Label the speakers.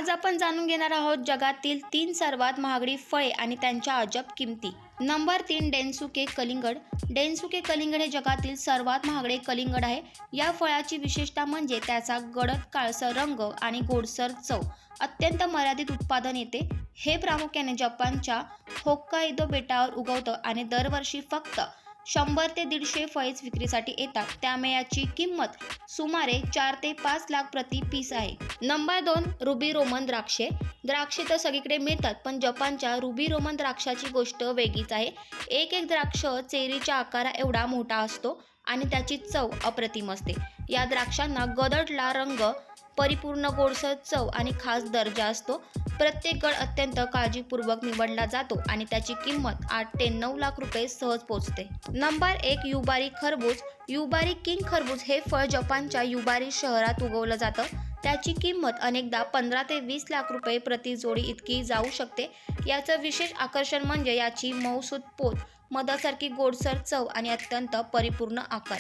Speaker 1: आज आपण जाणून घेणार आहोत जगातील 3 सर्वात महागडी फळे आणि त्यांच्या अजब किमती. नंबर 3, डेन्सुके कलिंगड. डेन्सुके कलिंगड हे जगातील सर्वात महागडे कलिंगड आहे. या फळाची विशेषता म्हणजे त्याचा गडद काळसर रंग आणि गोडसर चव. अत्यंत मर्यादित उत्पादन येते. हे प्रामुख्याने जपानच्या होक्काइदो बेटावर उगवतं आणि दरवर्षी फक्त 100 ते 150 फळेच विक्रीसाठी येतात. त्यामुळे याची किंमत सुमारे 4 ते 5 लाख प्रति पीस आहे. नंबर 2, रुबी रोमन द्राक्षे. द्राक्षे तर सगळीकडे मिळतात, पण जपानच्या रुबी रोमन द्राक्षाची गोष्ट वेगळीच आहे. एक द्राक्ष चेरीच्या आकारा एवढा मोठा असतो आणि त्याची चव अप्रतिम असते. या द्राक्षांना गडद लाल रंग, परिपूर्ण गोडसर चव आणि खास दर्जा असतो. प्रत्येक गड अत्यंत काळजीपूर्वक निवडला जातो आणि त्याची किंमत 8 ते 9 लाख रुपये सहज पोहोचते. नंबर 1, युबारी खरबूज. युबारी किंग खरबूज हे फळ जपानच्या युबारी शहरात उगवलं जातं. त्याची किंमत अनेकदा 15 ते 20 लाख रुपये प्रति जोडी इतकी जाऊ शकते. याचं विशेष आकर्षण म्हणजे याची मऊसूत पोत, मधासारखी गोडसर चव आणि अत्यंत परिपूर्ण आकार.